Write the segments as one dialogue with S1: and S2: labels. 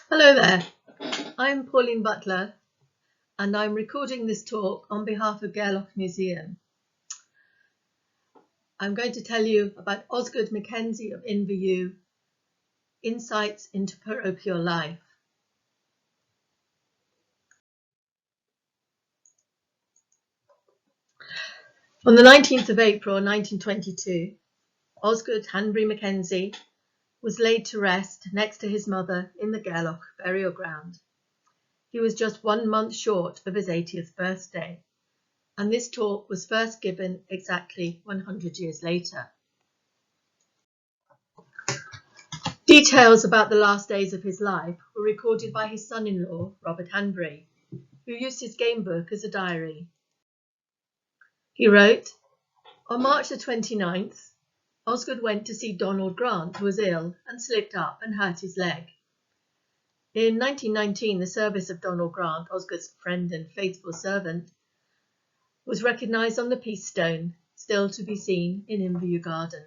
S1: Hello there, I'm Pauline Butler and I'm recording this talk on behalf of Gairloch Museum. I'm going to tell you about Osgood Mackenzie of Inverview, Insights into Parochial Life. On the 19th of April 1922, Osgood Henry Mackenzie was laid to rest next to his mother in the Gairloch burial ground. He was just 1 month short of his 80th birthday, and this talk was first given exactly 100 years later. Details about the last days of his life were recorded by his son-in-law, Robert Hanbury, who used his game book as a diary. He wrote, "On March the 29th, Osgood went to see Donald Grant, who was ill and slipped up and hurt his leg. In 1919, the service of Donald Grant, Osgood's friend and faithful servant, was recognised on the Peace Stone, still to be seen in Inverview Garden."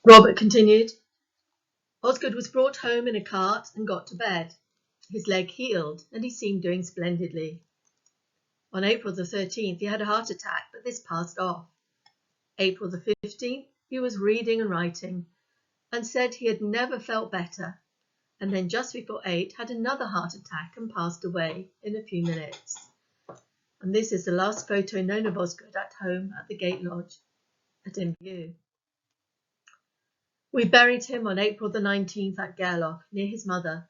S1: Robert continued, "Osgood was brought home in a cart and got to bed. His leg healed and he seemed doing splendidly. On April the 13th, he had a heart attack, but this passed off. April the 15th, he was reading and writing and said he had never felt better, and then just before 8 had another heart attack and passed away in a few minutes." And this is the last photo known of Osgood at home at the Gate Lodge at Inverview. We buried him on April the 19th at Gairloch, near his mother.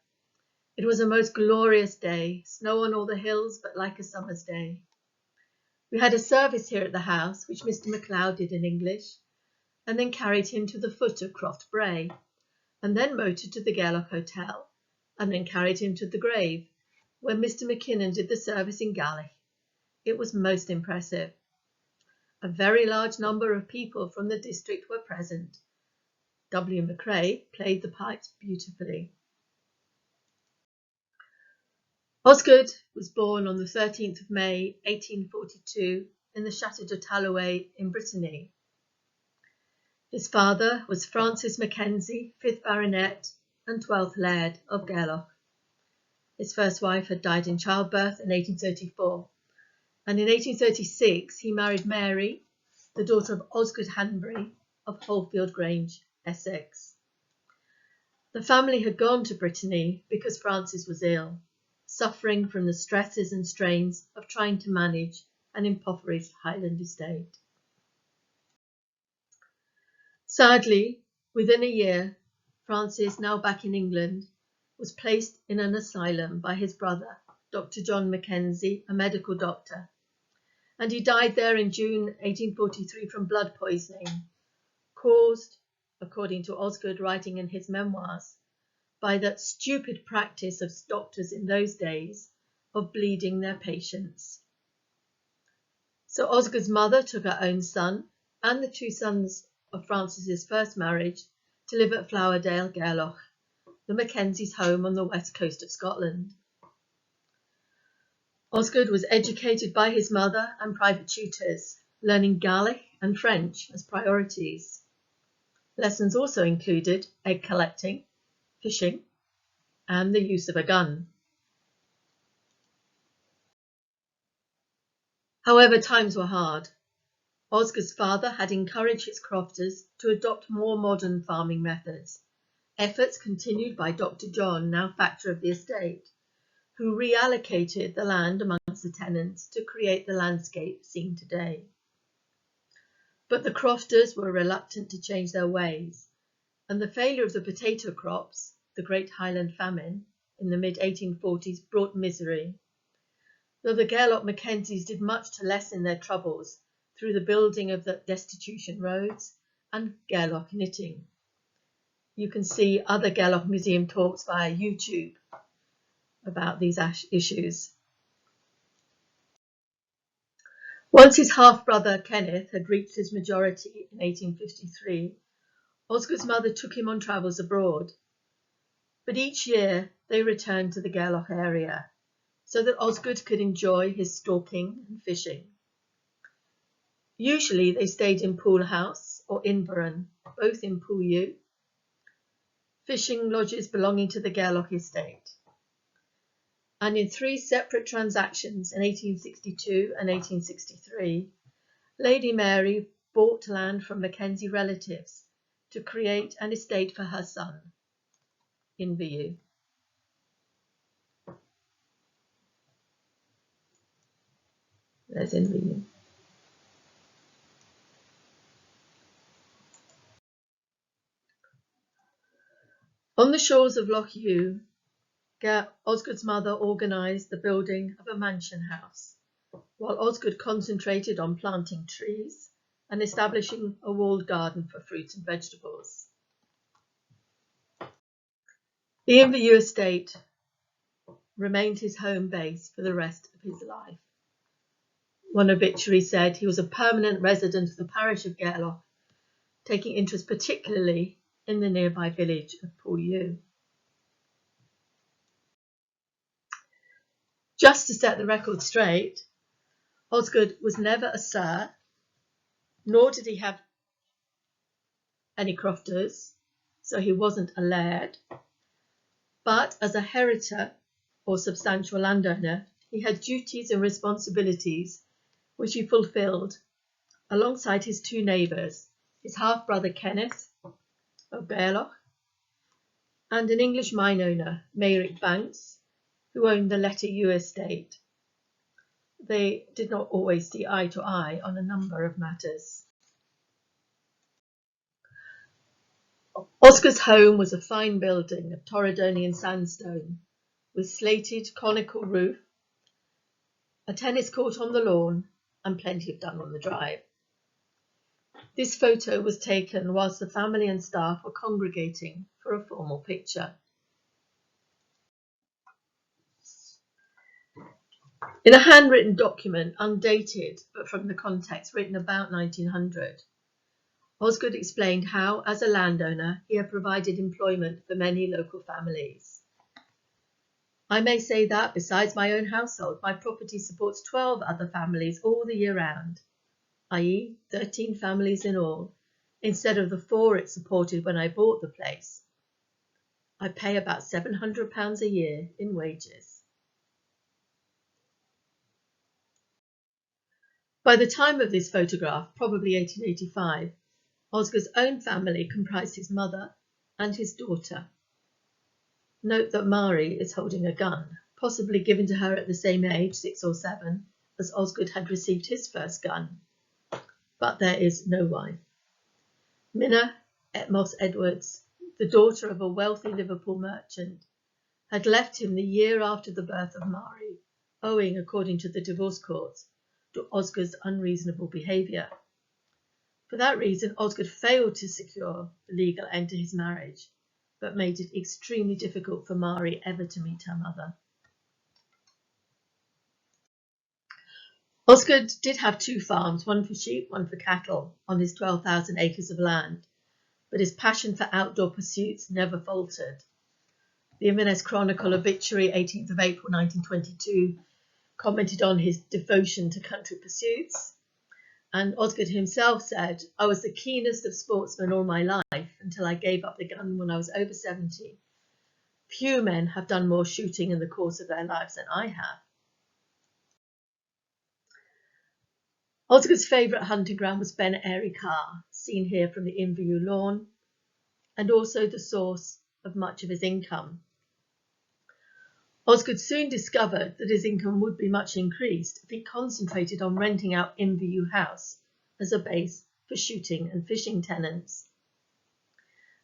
S1: It was a most glorious day, snow on all the hills, but like a summer's day. We had a service here at the house, which Mr. MacLeod did in English, and then carried him to the foot of Croft Brae, and then motored to the Gairloch Hotel, and then carried him to the grave, where Mr. McKinnon did the service in Gaelic. It was most impressive. A very large number of people from the district were present. W. McRae played the pipes beautifully. Osgood was born on the 13th of May 1842 in the Château de Talloway in Brittany. His father was Francis Mackenzie, 5th Baronet and 12th Laird of Gairloch. His first wife had died in childbirth in 1834, and in 1836 he married Mary, the daughter of Osgood Hanbury of Holfield Grange, Essex. The family had gone to Brittany because Francis was ill, suffering from the stresses and strains of trying to manage an impoverished Highland estate. Sadly, within a year, Francis, now back in England, was placed in an asylum by his brother, Dr. John Mackenzie, a medical doctor, and he died there in June 1843 from blood poisoning, caused, according to Osgood writing in his memoirs, by that stupid practice of doctors in those days of bleeding their patients. So Osgood's mother took her own son and the 2 sons of Francis's first marriage to live at Flowerdale, Gairloch, the Mackenzies' home on the west coast of Scotland. Osgood was educated by his mother and private tutors, learning Gaelic and French as priorities. Lessons also included egg collecting, fishing, and the use of a gun. However, times were hard. Osgood's father had encouraged his crofters to adopt more modern farming methods, efforts continued by Dr. John, now factor of the estate, who reallocated the land amongst the tenants to create the landscape seen today. But the crofters were reluctant to change their ways, and the failure of the potato crops, the Great Highland Famine, in the mid-1840s brought misery, though the Gairloch Mackenzies did much to lessen their troubles through the building of the destitution roads and Gairloch knitting. You can see other Gairloch Museum talks via YouTube about these issues. Once his half-brother Kenneth had reached his majority in 1853, Osgood's mother took him on travels abroad. But each year they returned to the Gairloch area so that Osgood could enjoy his stalking and fishing. Usually they stayed in Poole House or Inveron, both in Poolew. fishing lodges belonging to the Gairloch estate. And in 3 separate transactions in 1862 and 1863, Lady Mary bought land from Mackenzie relatives to create an estate for her son, Inverewe. There's Inverewe. On the shores of Loch Ewe, Osgood's mother organised the building of a mansion house, while Osgood concentrated on planting trees and establishing a walled garden for fruits and vegetables. The Inverewe estate remained his home base for the rest of his life. One obituary said he was a permanent resident of the parish of Gairloch, taking interest particularly in the nearby village of Pauline. Just to set the record straight, Osgood was never a Sir, nor did he have any crofters, so he wasn't a laird. But as a heriter or substantial landowner, he had duties and responsibilities which he fulfilled alongside his 2 neighbours, his half-brother Kenneth of Gairloch and an English mine owner, Meyrick Banks, who owned the Letter Ewe estate. They did not always see eye to eye on a number of matters. Osgood's home was a fine building of Torridonian sandstone with slated conical roof, a tennis court on the lawn and plenty of dung on the drive. This photo was taken whilst the family and staff were congregating for a formal picture. In a handwritten document, undated but from the context written about 1900, Osgood explained how, as a landowner, he had provided employment for many local families. I may say that, besides my own household, my property supports 12 other families all the year round, i.e. 13 families in all, instead of the 4 it supported when I bought the place. I pay about £700 a year in wages. By the time of this photograph, probably 1885, Osgood's own family comprised his mother and his daughter. Note that Mary is holding a gun, possibly given to her at the same age, 6 or 7, as Osgood had received his first gun. But there is no wife. Minna Moss Edwards, the daughter of a wealthy Liverpool merchant, had left him the year after the birth of Mary, owing, according to the divorce courts, to Osgood's unreasonable behaviour. For that reason, Osgood failed to secure the legal end to his marriage, but made it extremely difficult for Mary ever to meet her mother. Osgood did have 2 farms, one for sheep, one for cattle, on his 12,000 acres of land, but his passion for outdoor pursuits never faltered. The Inverness Chronicle obituary, 18th of April 1922, commented on his devotion to country pursuits. And Osgood himself said, I was the keenest of sportsmen all my life until I gave up the gun when I was over 70. Few men have done more shooting in the course of their lives than I have. Osgood's favourite hunting ground was Ben Airy Carr, seen here from the Inverewe lawn, and also the source of much of his income. Osgood soon discovered that his income would be much increased if he concentrated on renting out Inverewe House as a base for shooting and fishing tenants.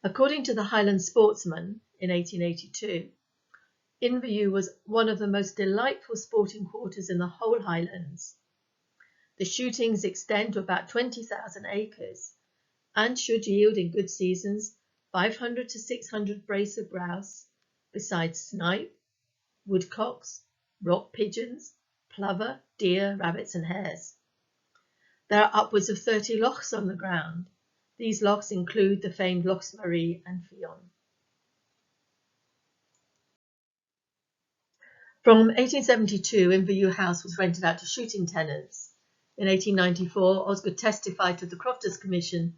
S1: According to the Highland Sportsman in 1882, Inverewe was one of the most delightful sporting quarters in the whole Highlands. The shootings extend to about 20,000 acres and should yield in good seasons 500 to 600 brace of grouse, besides snipe, woodcocks, rock pigeons, plover, deer, rabbits and hares. There are upwards of 30 lochs on the ground. These lochs include the famed Lochs Marie and Fionn. From 1872, Inverewe House was rented out to shooting tenants. In 1894, Osgood testified to the Crofters Commission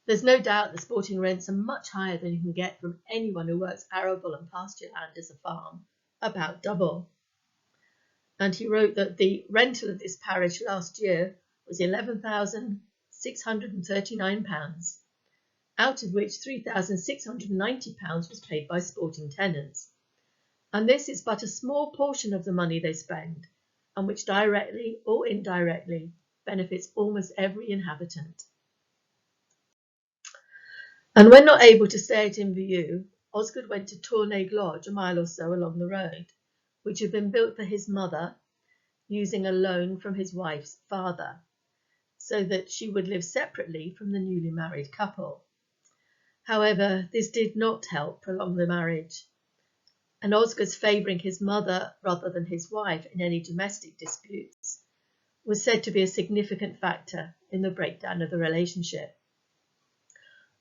S1: There's no doubt that sporting rents are much higher than you can get from anyone who works arable and pasture land as a farm, about double. And he wrote that the rental of this parish last year was £11,639, out of which £3,690 was paid by sporting tenants. And this is but a small portion of the money they spend, and which directly or indirectly benefits almost every inhabitant. And when not able to stay at Inverview, Osgood went to Tornaig Lodge, a mile or so along the road, which had been built for his mother using a loan from his wife's father, so that she would live separately from the newly married couple. However, this did not help prolong the marriage, and Osgood's favouring his mother rather than his wife in any domestic disputes was said to be a significant factor in the breakdown of the relationship.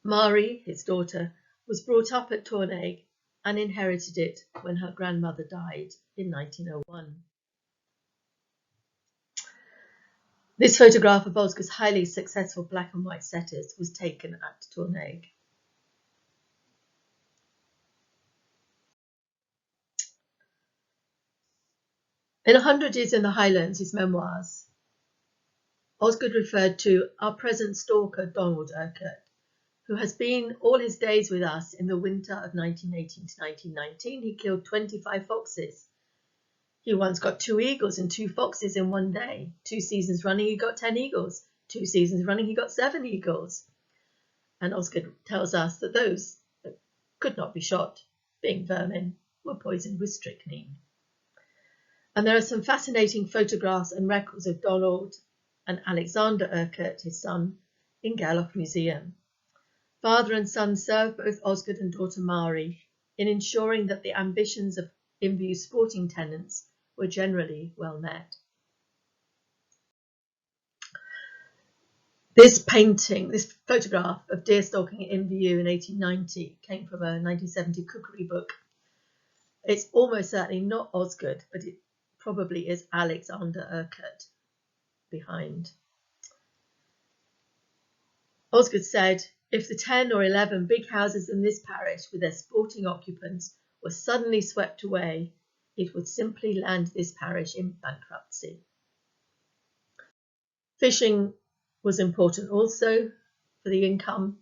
S1: Mary, his daughter, was brought up at Tornaig and inherited it when her grandmother died in 1901. This photograph of Osgood's highly successful black and white setters was taken at Tornaig. In 100 Years in the Highlands, his memoirs, Osgood referred to our present stalker, Donald Urquhart, who has been all his days with us. In the winter of 1918 to 1919, he killed 25 foxes. He once got 2 eagles and 2 foxes in one day. 2 seasons running, he got 10 eagles. 2 seasons running, he got 7 eagles. And Osgood tells us that those that could not be shot, being vermin, were poisoned with strychnine. And there are some fascinating photographs and records of Donald and Alexander Urquhart, his son, in Gairloch Museum. Father and son served both Osgood and daughter Mary in ensuring that the ambitions of Inverview sporting tenants were generally well met. This painting, this photograph of deer stalking at Inverview in 1890 came from a 1970 cookery book. It's almost certainly not Osgood, but it probably is Alexander Urquhart behind. Osgood said, if the 10 or 11 big houses in this parish with their sporting occupants were suddenly swept away, it would simply land this parish in bankruptcy. Fishing was important also for the income.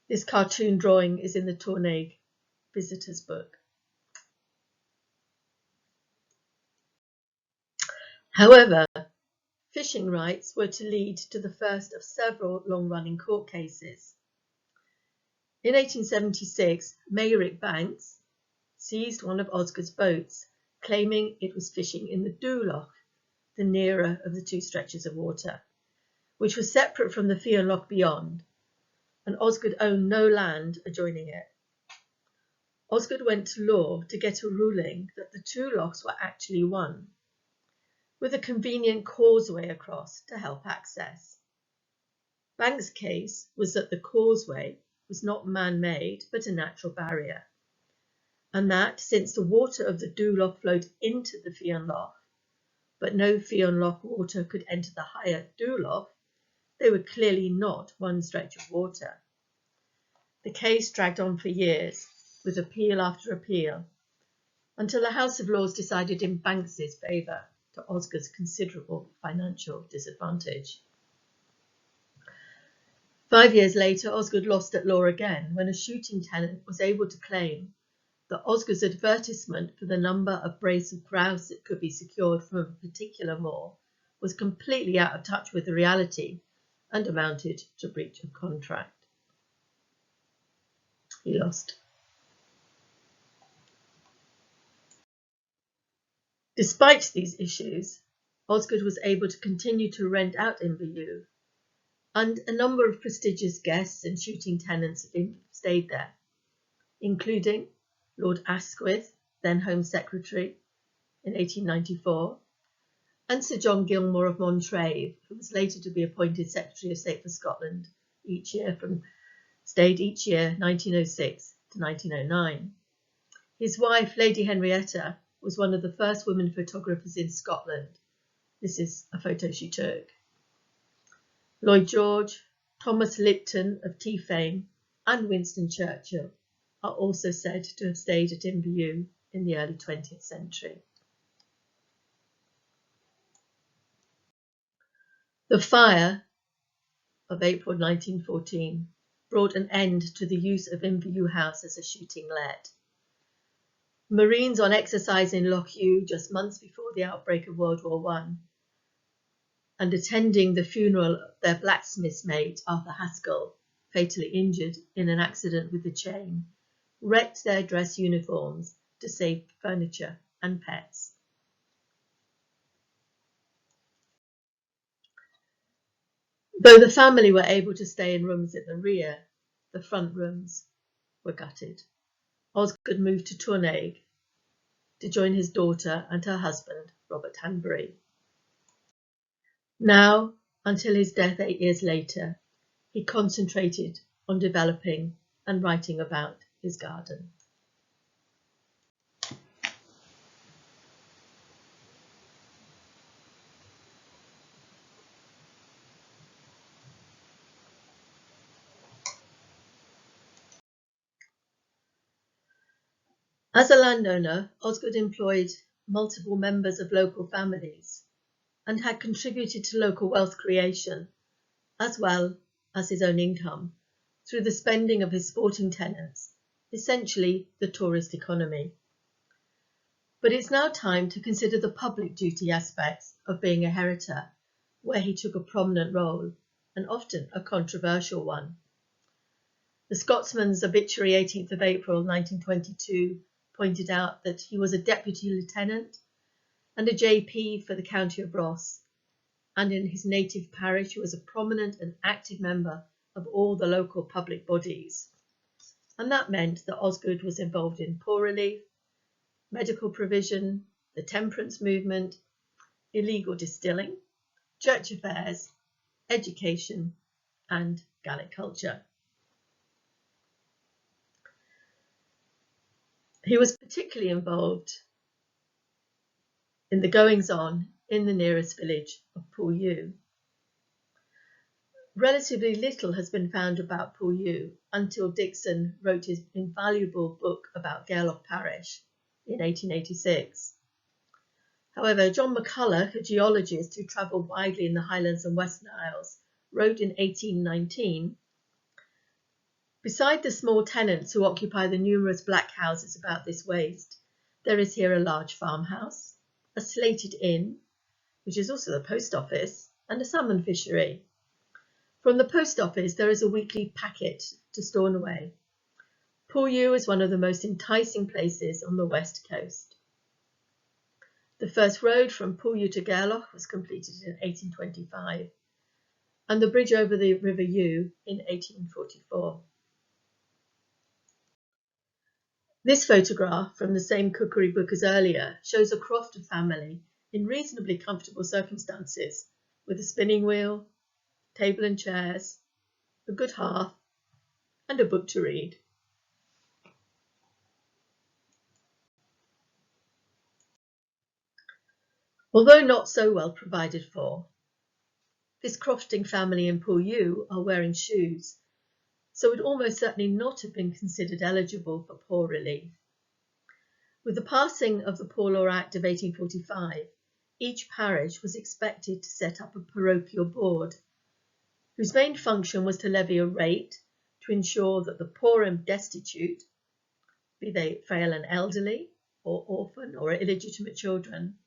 S1: This cartoon drawing is in the Tornaig Visitors Book. However, fishing rights were to lead to the first of several long-running court cases. In 1876, Mayrick Banks seized one of Osgood's boats, claiming it was fishing in the Dúloch, the nearer of the 2 stretches of water, which was separate from the Fian Loch beyond, and Osgood owned no land adjoining it. Osgood went to law to get a ruling that the 2 lochs were actually one, with a convenient causeway across to help access. Banks' case was that the causeway was not man-made but a natural barrier, and that since the water of the Dúloch flowed into the Fian Loch, but no Fian Loch water could enter the higher Dúloch, they were clearly not one stretch of water. The case dragged on for years, with appeal after appeal, until the House of Lords decided in Banks's favour, to Osgood's considerable financial disadvantage. 5 years later, Osgood lost at law again when a shooting tenant was able to claim that Osgood's advertisement for the number of brace of grouse that could be secured from a particular moor was completely out of touch with the reality and amounted to breach of contract. He lost. Despite these issues, Osgood was able to continue to rent out Inverview, and a number of prestigious guests and shooting tenants stayed there, including Lord Asquith, then Home Secretary, in 1894, and Sir John Gilmore of Montrave, who was later to be appointed Secretary of State for Scotland stayed each year 1906 to 1909. His wife, Lady Henrietta, was one of the first women photographers in Scotland. This is a photo she took. Lloyd George, Thomas Lipton of tea fame and Winston Churchill are also said to have stayed at Inverview in the early 20th century. The fire of April 1914 brought an end to the use of Inverview House as a shooting lead. Marines on exercise in Loch Ewe just months before the outbreak of World War I, and attending the funeral of their blacksmith's mate Arthur Haskell, fatally injured in an accident with the chain, wrecked their dress uniforms to save furniture and pets. Though the family were able to stay in rooms at the rear, the front rooms were gutted. Osgood moved to Tournai to join his daughter and her husband, Robert Hanbury. Now, until his death 8 years later, he concentrated on developing and writing about his garden. As a landowner, Osgood employed multiple members of local families and had contributed to local wealth creation, as well as his own income, through the spending of his sporting tenants, essentially the tourist economy. But it's now time to consider the public duty aspects of being a heritor, where he took a prominent role, and often a controversial one. The Scotsman's obituary 18th of April 1922 pointed out that he was a deputy lieutenant and a JP for the county of Ross, and in his native parish was a prominent and active member of all the local public bodies. And that meant that Osgood was involved in poor relief, medical provision, the temperance movement, illegal distilling, church affairs, education, and Gaelic culture. He was particularly involved in the goings-on in the nearest village of Pauline. Relatively little has been found about Pauline until Dixon wrote his invaluable book about Gairloch Parish in 1886. However, John McCulloch, a geologist who travelled widely in the Highlands and Western Isles, wrote in 1819, "Beside the small tenants who occupy the numerous black houses about this waste, there is here a large farmhouse, a slated inn, which is also the post office, and a salmon fishery. From the post office there is a weekly packet to Stornoway. Pauline is one of the most enticing places on the west coast." The first road from Pauline to Gairloch was completed in 1825, and the bridge over the River Ewe in 1844. This photograph from the same cookery book as earlier shows a Crofter family in reasonably comfortable circumstances, with a spinning wheel, table and chairs, a good hearth, and a book to read. Although not so well provided for, this crofting family in Pauline are wearing shoes, so would almost certainly not have been considered eligible for poor relief. With the passing of the Poor Law Act of 1845, each parish was expected to set up a parochial board, whose main function was to levy a rate to ensure that the poor and destitute, be they frail and elderly, or orphan or illegitimate children,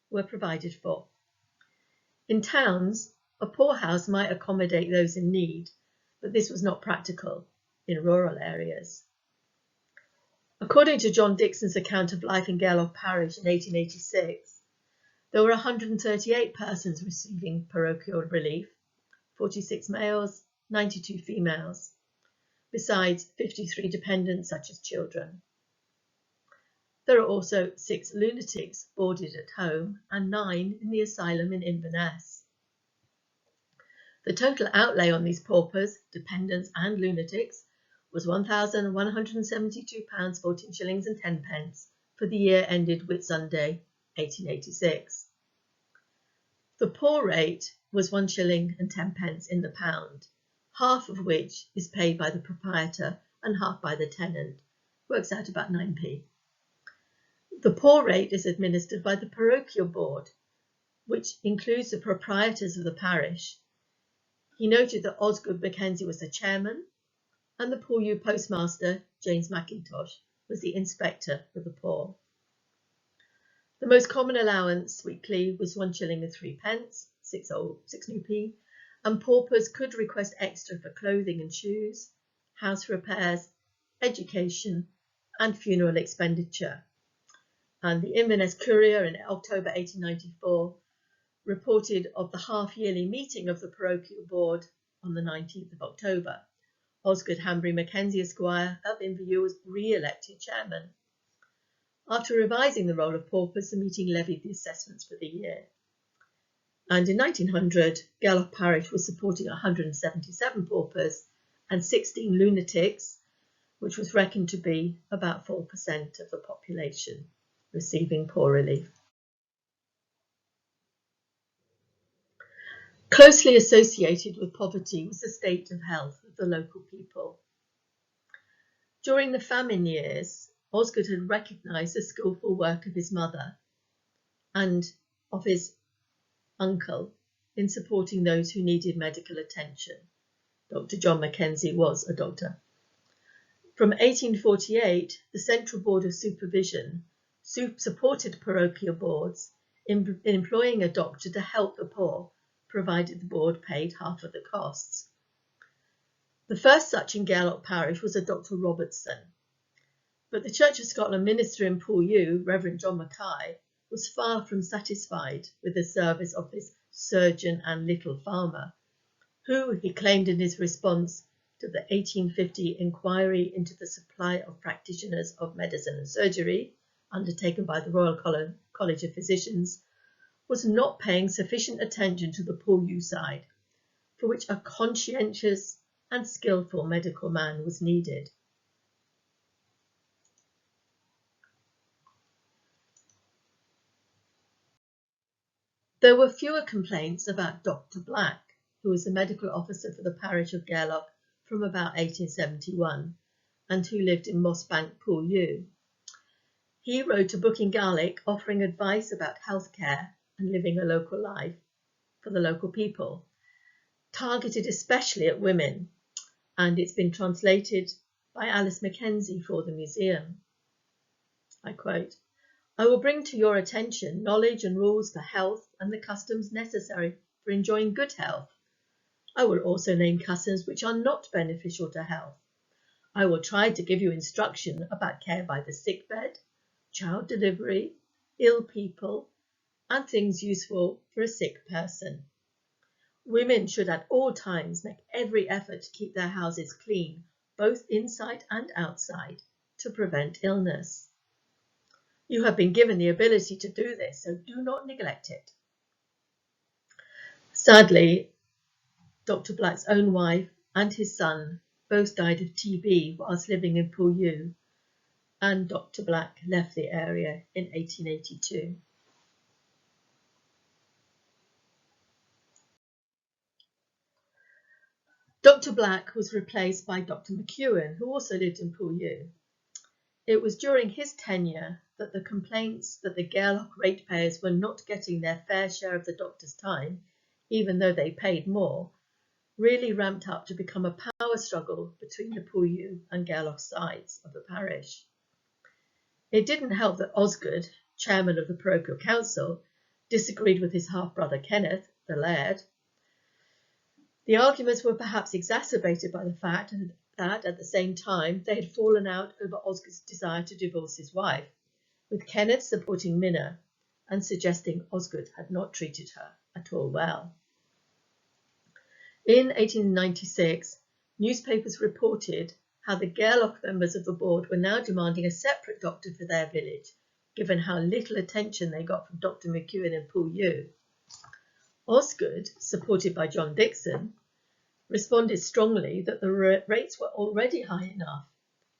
S1: were provided for. In towns, a poorhouse might accommodate those in need, but this was not practical in rural areas. According to John Dixon's account of life in Gairloch Parish in 1886, there were 138 persons receiving parochial relief, 46 males, 92 females, besides 53 dependents such as children. There are also 6 lunatics boarded at home and 9 in the asylum in Inverness. The total outlay on these paupers, dependents and lunatics was £1,172 14 shillings and 10 pence for the year ended Whitsunday 1886. The poor rate was 1 shilling and 10 pence in the pound, half of which is paid by the proprietor and half by the tenant. Works out about 9p. The poor rate is administered by the Parochial Board, which includes the proprietors of the parish. He noted that Osgood Mackenzie was the chairman, and the Poor U postmaster, James Mackintosh, was the inspector for the poor. The most common allowance weekly was 1 shilling and 3 pence, 6 new p, and paupers could request extra for clothing and shoes, house repairs, education, and funeral expenditure. And the Inverness Courier in October 1894 reported of the half-yearly meeting of the Parochial Board on the 19th of October. Osgood Mackenzie, Esquire, of Inverview, was re-elected chairman. After revising the roll of paupers, the meeting levied the assessments for the year. And in 1900, Gairloch Parish was supporting 177 paupers and 16 lunatics, which was reckoned to be about 4% of the population receiving poor relief. Closely associated with poverty was the state of health of the local people. During the famine years, Osgood had recognised the skillful work of his mother and of his uncle in supporting those who needed medical attention. Dr. John Mackenzie was a doctor. From 1848, the Central Board of Supervision supported parochial boards in employing a doctor to help the poor, provided the board paid half of the costs. The first such in Gairloch Parish was a Dr. Robertson, but the Church of Scotland minister in Poor U, Reverend John Mackay, was far from satisfied with the service of this surgeon and little farmer, who, he claimed in his response to the 1850 inquiry into the supply of practitioners of medicine and surgery, undertaken by the Royal College of Physicians, was not paying sufficient attention to the Poor U side, for which a conscientious and skillful medical man was needed. There were fewer complaints about Dr. Black, who was the medical officer for the parish of Gairloch from about 1871 and who lived in Mossbank, Poor U. He wrote a book in Gaelic offering advice about healthcare and living a local life for the local people, targeted especially at women, and it's been translated by Alice Mackenzie for the museum. I quote, "I will bring to your attention knowledge and rules for health and the customs necessary for enjoying good health. I will also name customs which are not beneficial to health. I will try to give you instruction about care by the sickbed, child delivery, ill people, and things useful for a sick person. Women should at all times make every effort to keep their houses clean, both inside and outside, to prevent illness. You have been given the ability to do this, so do not neglect it." Sadly, Dr. Black's own wife and his son both died of TB whilst living in Poor U, and Dr. Black left the area in 1882. Dr. Black was replaced by Dr. McEwen, who also lived in Poor U. It was during his tenure that the complaints that the Gairloch ratepayers were not getting their fair share of the doctor's time, even though they paid more, really ramped up to become a power struggle between the Poor U and Gairloch sides of the parish. It didn't help that Osgood, chairman of the parochial council, disagreed with his half-brother Kenneth, the laird. The arguments were perhaps exacerbated by the fact that at the same time they had fallen out over Osgood's desire to divorce his wife, with Kenneth supporting Minna and suggesting Osgood had not treated her at all well. In 1896, newspapers reported how the Gairloch members of the board were now demanding a separate doctor for their village, given how little attention they got from Dr. McEwen and Poor U. Osgood, supported by John Dixon, responded strongly that the rates were already high enough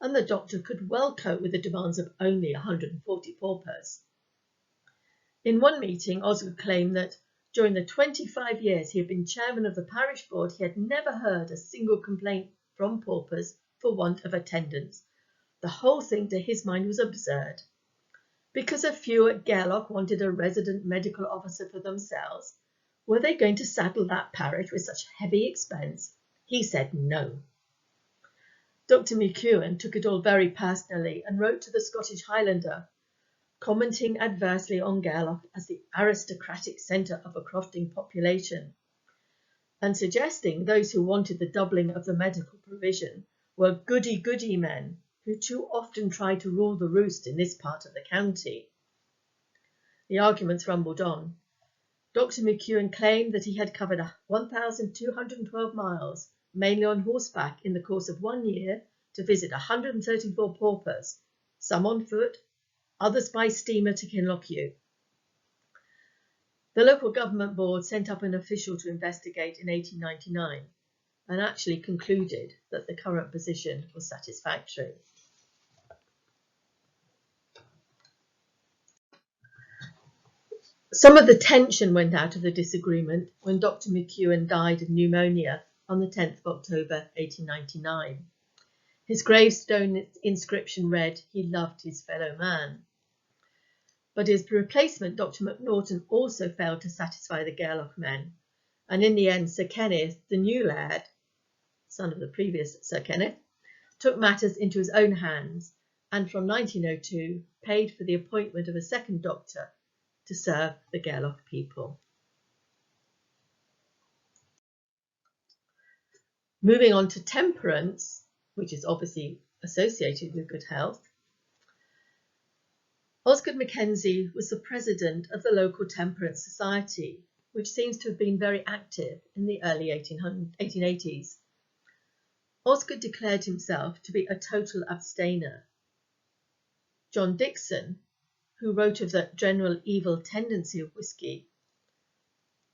S1: and the doctor could well cope with the demands of only 140 paupers. In one meeting, Osgood claimed that During the 25 years he had been chairman of the parish board, he had never heard a single complaint from paupers for want of attendance. The whole thing, to his mind, was absurd. Because a few at Gairloch wanted a resident medical officer for themselves, were they going to saddle that parish with such heavy expense? He said no. Dr. McEwen took it all very personally and wrote to the Scottish Highlander, commenting adversely on Gairloch as the aristocratic centre of a crofting population, and suggesting those who wanted the doubling of the medical provision were goody-goody men who too often tried to rule the roost in this part of the county. The arguments rumbled on. Dr. McEwen claimed that he had covered 1,212 miles, mainly on horseback, in the course of 1 year, to visit 134 paupers, some on foot, others by steamer to Kinlochewe. The local government board sent up an official to investigate in 1899 and actually concluded that the current position was satisfactory. Some of the tension went out of the disagreement when Dr. McEwen died of pneumonia on the 10th of October 1899. His gravestone inscription read, "He loved his fellow man." But his replacement, Dr. Macnaughton, also failed to satisfy the Gairloch men, and in the end Sir Kenneth, the new laird, son of the previous Sir Kenneth, took matters into his own hands and from 1902 paid for the appointment of a second doctor to serve the Gairloch people. Moving on to temperance, which is obviously associated with good health, Osgood Mackenzie was the president of the local temperance society, which seems to have been very active in the early 1880s. Osgood declared himself to be a total abstainer. John Dixon, who wrote of the general evil tendency of whisky,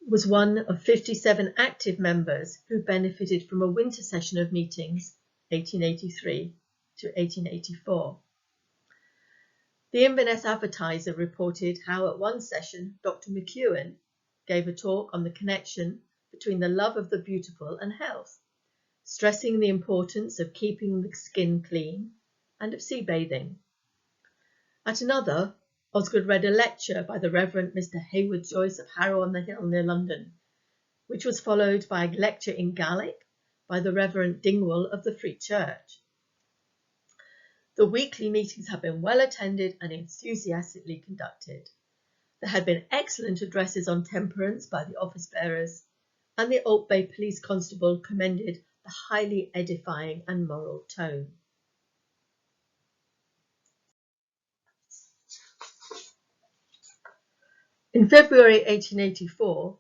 S1: was one of 57 active members who benefited from a winter session of meetings, 1883 to 1884. The Inverness Advertiser reported how at one session Dr. McEwen gave a talk on the connection between the love of the beautiful and health, stressing the importance of keeping the skin clean and of sea bathing. At another, Osgood read a lecture by the Reverend Mr. Hayward Joyce of Harrow on the Hill near London, which was followed by a lecture in Gaelic by the Reverend Dingwall of the Free Church. The weekly meetings had been well attended and enthusiastically conducted. There had been excellent addresses on temperance by the office bearers, and the Old Bay police constable commended the highly edifying and moral tone. In February 1884,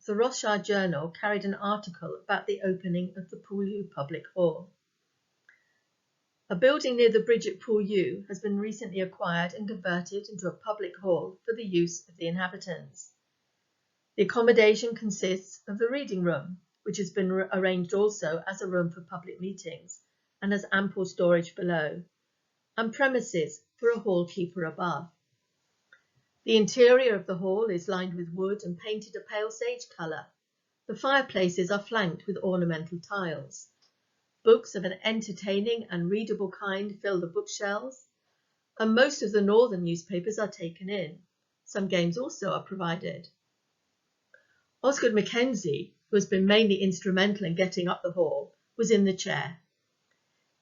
S1: the Rothschild Journal carried an article about the opening of the Poolew Public Hall. A building near the bridge at Poolew has been recently acquired and converted into a public hall for the use of the inhabitants. The accommodation consists of the reading room, which has been arranged also as a room for public meetings and has ample storage below, and premises for a hall keeper above. The interior of the hall is lined with wood and painted a pale sage colour. The fireplaces are flanked with ornamental tiles. Books of an entertaining and readable kind fill the bookshelves, and most of the northern newspapers are taken in. Some games also are provided. Osgood Mackenzie, who has been mainly instrumental in getting up the hall, was in the chair.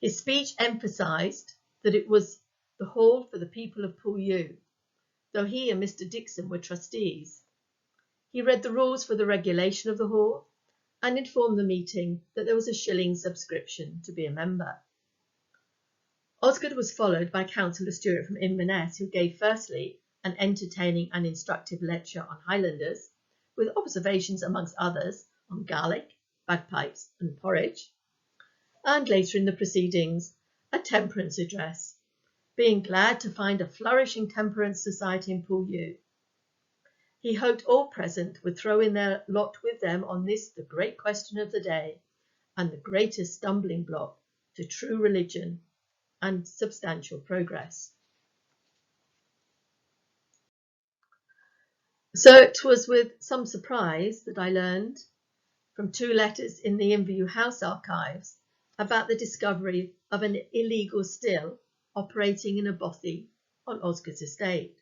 S1: His speech emphasised that it was the hall for the people of Poolew, though he and Mr. Dixon were trustees. He read the rules for the regulation of the hall and informed the meeting that there was a shilling subscription to be a member. Osgood was followed by Councillor Stewart from Inverness, who gave firstly an entertaining and instructive lecture on Highlanders, with observations amongst others on Gaelic, bagpipes and porridge, and later in the proceedings a temperance address, being glad to find a flourishing temperance society in Poolew. He hoped all present would throw in their lot with them on this, the great question of the day, and the greatest stumbling block to true religion and substantial progress. So it was with some surprise that I learned from 2 letters in the Inverview House archives about the discovery of an illegal still operating in a bothy on Osgood's estate.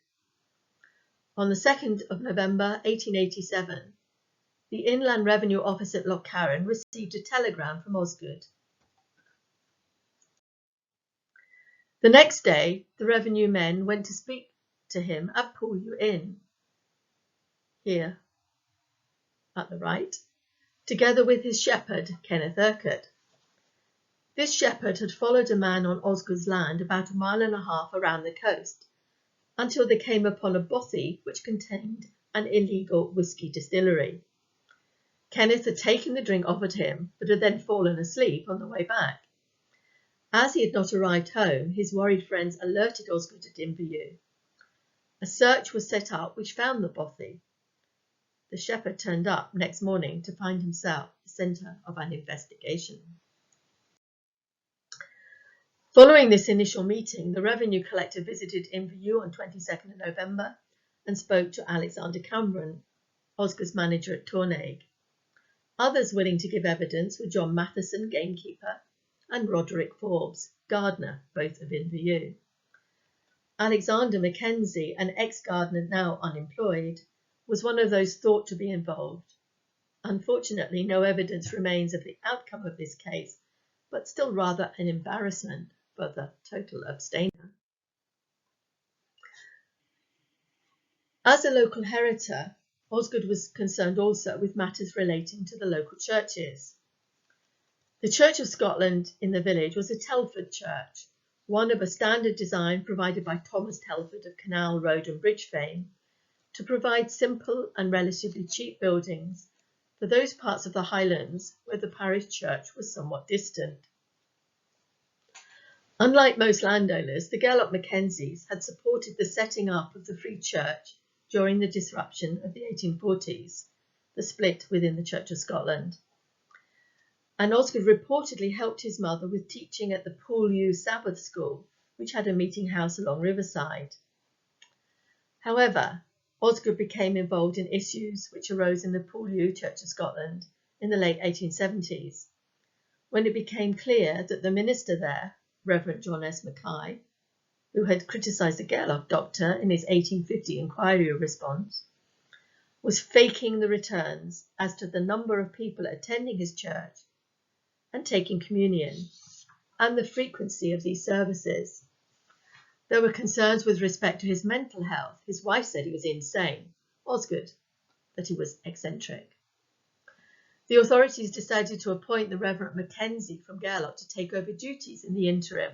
S1: On the 2nd of November 1887, the Inland Revenue Office at Loch Carron received a telegram from Osgood. The next day, the revenue men went to speak to him at Pauline Inn, here at the right, together with his shepherd, Kenneth Urquhart. This shepherd had followed a man on Osgood's land about 1.5 miles around the coast, until they came upon a bothy which contained an illegal whisky distillery. Kenneth had taken the drink offered him, but had then fallen asleep on the way back. As he had not arrived home, his worried friends alerted Osgood at Inverview. A search was set up which found the bothy. The shepherd turned up next morning to find himself the centre of an investigation. Following this initial meeting, the revenue collector visited Inverview on 22nd of November and spoke to Alexander Cameron, Osgood's manager at Tornaig. Others willing to give evidence were John Matheson, gamekeeper, and Roderick Forbes, gardener, both of Inverview. Alexander Mackenzie, an ex-gardener now unemployed, was one of those thought to be involved. Unfortunately, no evidence remains of the outcome of this case, but still rather an embarrassment for the total abstainer. As a local heritor, Osgood was concerned also with matters relating to the local churches. The Church of Scotland in the village was a Telford church, one of a standard design provided by Thomas Telford of Canal Road and Bridge fame, to provide simple and relatively cheap buildings for those parts of the Highlands where the parish church was somewhat distant. Unlike most landowners, the Gaelloch Mackenzies had supported the setting up of the Free Church during the disruption of the 1840s, the split within the Church of Scotland. And Osgood reportedly helped his mother with teaching at the Pauline Sabbath School, which had a meeting house along Riverside. However, Osgood became involved in issues which arose in the Pauline Church of Scotland in the late 1870s, when it became clear that the minister there, Reverend John S. Mackay, who had criticised the Gaelloch doctor in his 1850 inquiry response, was faking the returns as to the number of people attending his church and taking communion, and the frequency of these services. There were concerns with respect to his mental health. His wife said he was insane. Osgood, that he was eccentric. The authorities decided to appoint the Reverend Mackenzie from Gaelloch to take over duties in the interim.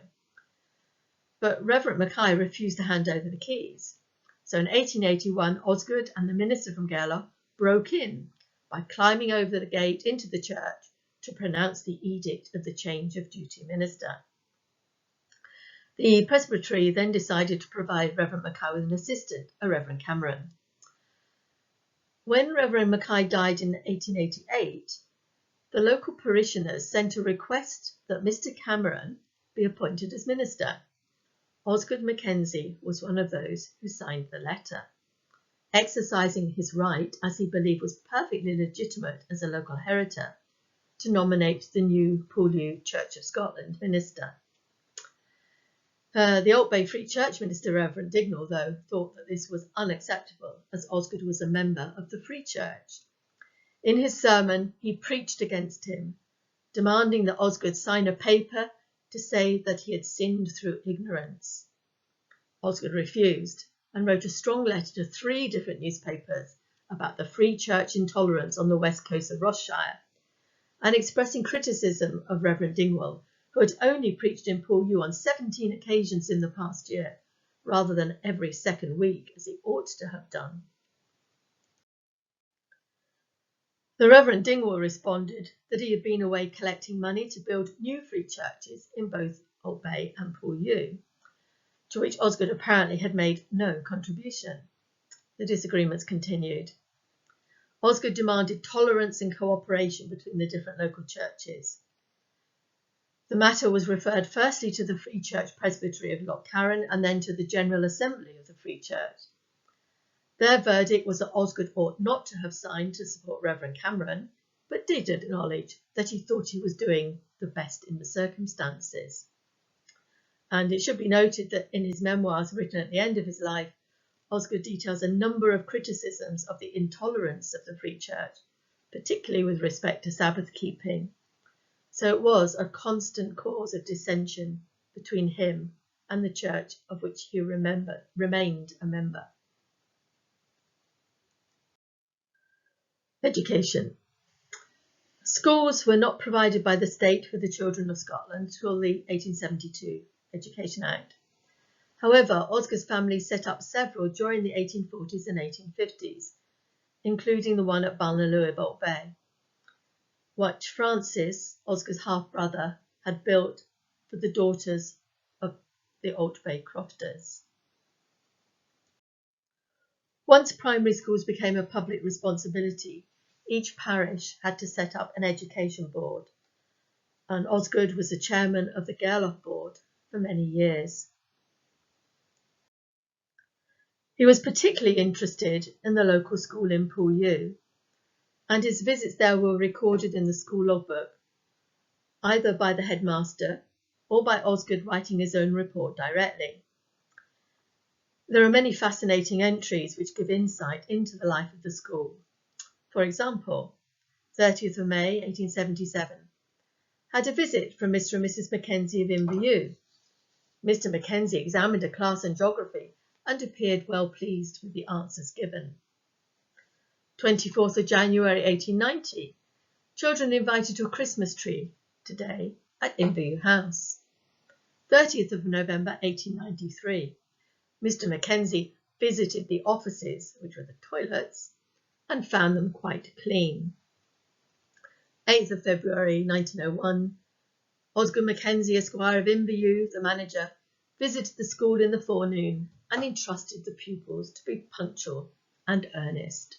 S1: But Reverend Mackay refused to hand over the keys. So in 1881, Osgood and the minister from Gaelloch broke in by climbing over the gate into the church to pronounce the edict of the change of duty minister. The presbytery then decided to provide Reverend Mackay with an assistant, a Reverend Cameron. When Reverend Mackay died in 1888, the local parishioners sent a request that Mr. Cameron be appointed as minister. Osgood Mackenzie was one of those who signed the letter, exercising his right, as he believed was perfectly legitimate as a local heritor, to nominate the new Pauline Church of Scotland minister. The Old Bay Free Church minister, Reverend Dignall, though, thought that this was unacceptable, as Osgood was a member of the Free Church. In his sermon, he preached against him, demanding that Osgood sign a paper to say that he had sinned through ignorance. Osgood refused and wrote a strong letter to 3 different newspapers about the Free Church intolerance on the west coast of Ross-shire, and expressing criticism of Reverend Dingwall, who had only preached in Pauline on 17 occasions in the past year, rather than every second week as he ought to have done. The Reverend Dingwall responded that he had been away collecting money to build new free churches in both Old Bay and Pauline, to which Osgood apparently had made no contribution. The disagreements continued. Osgood demanded tolerance and cooperation between the different local churches. The matter was referred firstly to the Free Church Presbytery of Loch Carron and then to the General Assembly of the Free Church. Their verdict was that Osgood ought not to have signed to support Reverend Cameron, but did acknowledge that he thought he was doing the best in the circumstances. And it should be noted that in his memoirs written at the end of his life, Osgood details a number of criticisms of the intolerance of the Free Church, particularly with respect to Sabbath keeping. So it was a constant cause of dissension between him and the church of which he remained a member. Education. Schools were not provided by the state for the children of Scotland until the 1872 Education Act. However, Osgood's family set up several during the 1840s and 1850s, including the one at Balnalua, Bolt Bay, which Francis, Osgood's half-brother, had built for the daughters of the Old Bay crofters. Once primary schools became a public responsibility, each parish had to set up an education board, and Osgood was the chairman of the Gairloch board for many years. He was particularly interested in the local school in Pauline, and his visits there were recorded in the school logbook, either by the headmaster or by Osgood writing his own report directly. There are many fascinating entries which give insight into the life of the school. For example, 30th of May 1877, had a visit from Mr. and Mrs. Mackenzie of Inverewe. Mr. Mackenzie examined a class in geography and appeared well pleased with the answers given. 24th of January 1890, children invited to a Christmas tree today at Inverewe House. 30th of November 1893, Mr. Mackenzie visited the offices, which were the toilets, and found them quite clean. 8th of February 1901, Osgood Mackenzie, Esquire of Inverewe, the manager, visited the school in the forenoon and entrusted the pupils to be punctual and earnest.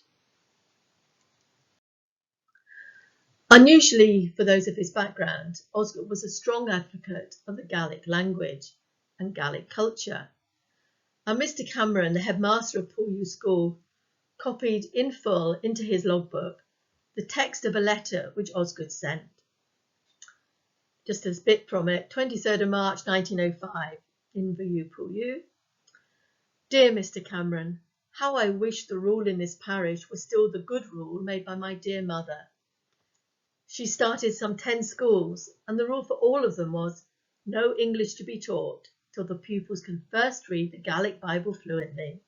S1: Unusually for those of his background, Osgood was a strong advocate of the Gaelic language and Gaelic culture. And Mr. Cameron, the headmaster of Pauline School, copied in full into his logbook the text of a letter which Osgood sent. Just a bit from it, 23rd of March 1905, Inverewe, Pauline. Dear Mr. Cameron, how I wish the rule in this parish was still the good rule made by my dear mother. She started some 10 schools, and the rule for all of them was no English to be taught till the pupils can first read the Gaelic Bible fluently.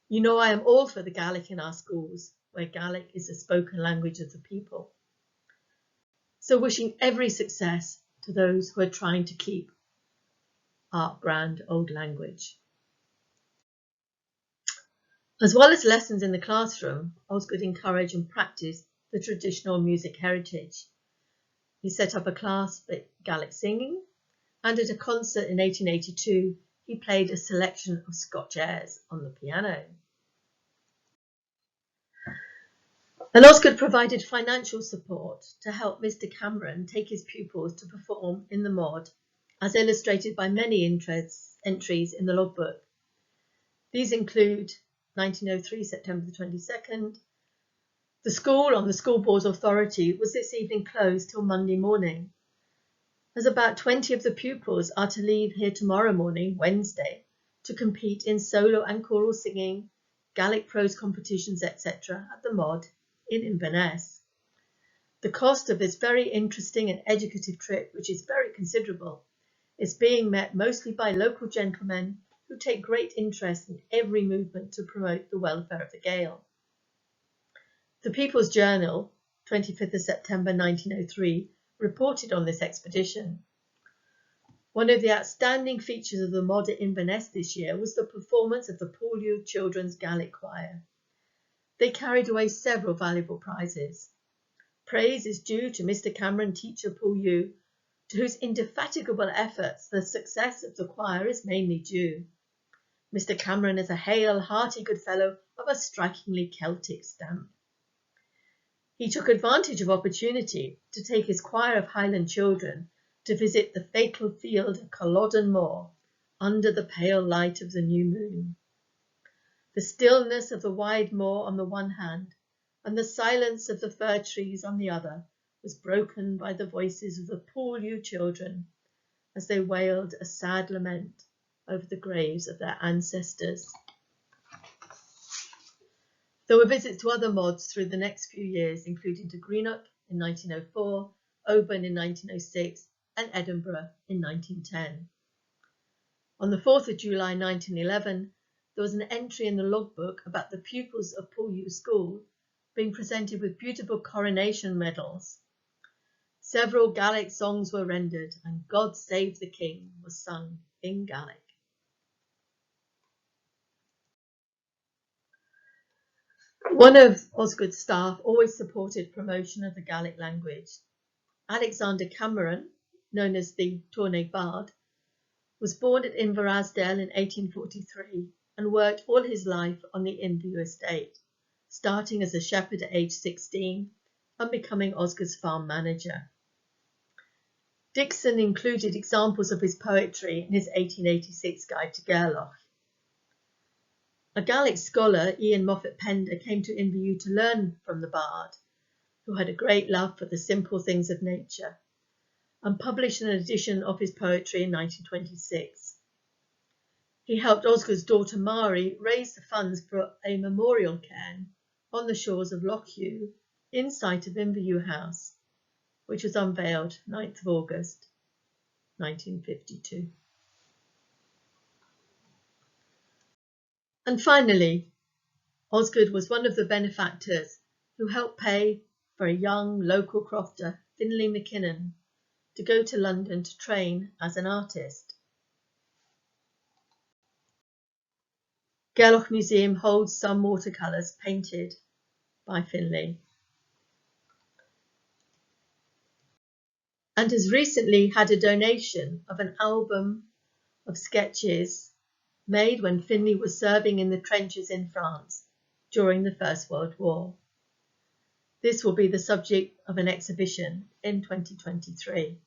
S1: You know I am all for the Gaelic in our schools, where Gaelic is the spoken language of the people. So wishing every success to those who are trying to keep our grand old language. As well as lessons in the classroom, Osgood encouraged and practiced the traditional music heritage. He set up a class for Gaelic singing, and at a concert in 1882, he played a selection of Scotch airs on the piano. And Osgood provided financial support to help Mr. Cameron take his pupils to perform in the mod, as illustrated by many entries in the logbook. These include 1903, September the 22nd. The school, on the school board's authority, was this evening closed till Monday morning, as about 20 of the pupils are to leave here tomorrow morning, Wednesday, to compete in solo and choral singing, Gaelic prose competitions, etc. at the mod in Inverness. The cost of this very interesting and educative trip, which is very considerable, is being met mostly by local gentlemen who take great interest in every movement to promote the welfare of the Gael. The People's Journal, 25th of September 1903, reported on this expedition. One of the outstanding features of the mod at Inverness this year was the performance of the Pauline Children's Gaelic Choir. They carried away several valuable prizes. Praise is due to Mr. Cameron, teacher Pauline, to whose indefatigable efforts the success of the choir is mainly due. Mr. Cameron is a hale, hearty good fellow of a strikingly Celtic stamp. He took advantage of opportunity to take his choir of Highland children to visit the fatal field of Culloden Moor under the pale light of the new moon. The stillness of the wide moor on the one hand, and the silence of the fir trees on the other, was broken by the voices of the Pauline children as they wailed a sad lament over the graves of their ancestors. There were visits to other mods through the next few years, including to Greenock in 1904, Oban in 1906, and Edinburgh in 1910. On the 4th of July 1911, there was an entry in the logbook about the pupils of Pauline School being presented with beautiful coronation medals. Several Gaelic songs were rendered, and God Save the King was sung in Gaelic. One of Osgood's staff always supported promotion of the Gaelic language. Alexander Cameron, known as the Tournai Bard, was born at Inverasdale in 1843 and worked all his life on the Inview estate, starting as a shepherd at age 16 and becoming Osgood's farm manager. Dixon included examples of his poetry in his 1886 Guide to Gairloch. A Gaelic scholar, Ian Moffat Pender, came to Inverewe to learn from the bard, who had a great love for the simple things of nature, and published an edition of his poetry in 1926. He helped Osgood's daughter Mary raise the funds for a memorial cairn on the shores of Loch Ewe in sight of Inverewe House, which was unveiled 9th of August 1952. And finally, Osgood was one of the benefactors who helped pay for a young local crofter, Finlay McKinnon, to go to London to train as an artist. Gairloch Museum holds some watercolours painted by Finlay, and has recently had a donation of an album of sketches made when Finlay was serving in the trenches in France during the First World War. This will be the subject of an exhibition in 2023.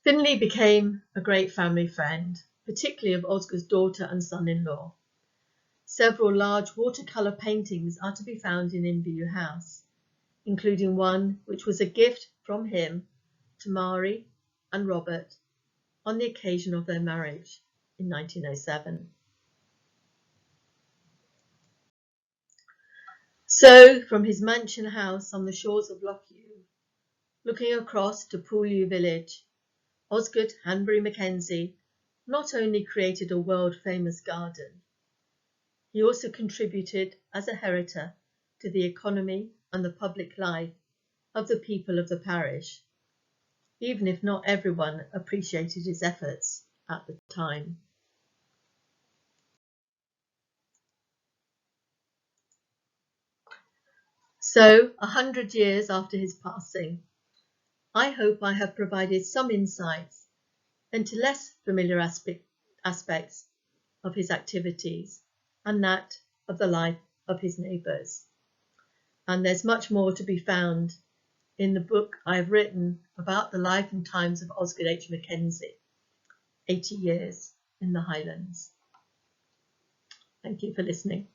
S1: Finlay became a great family friend, particularly of Osgood's daughter and son-in-law. Several large watercolour paintings are to be found in Inverewe House, including one which was a gift from him to Mary and Robert on the occasion of their marriage in 1907. So, from his mansion house on the shores of Loch Ewe, looking across to Pauline village, Osgood Mackenzie not only created a world-famous garden, he also contributed as a heritor to the economy and the public life of the people of the parish, even if not everyone appreciated his efforts at the time. So, 100 years after his passing, I hope I have provided some insights into less familiar aspects of his activities and that of the life of his neighbours. And there's much more to be found in the book I've written about the life and times of Osgood H. Mackenzie, 80 Years in the Highlands. Thank you for listening.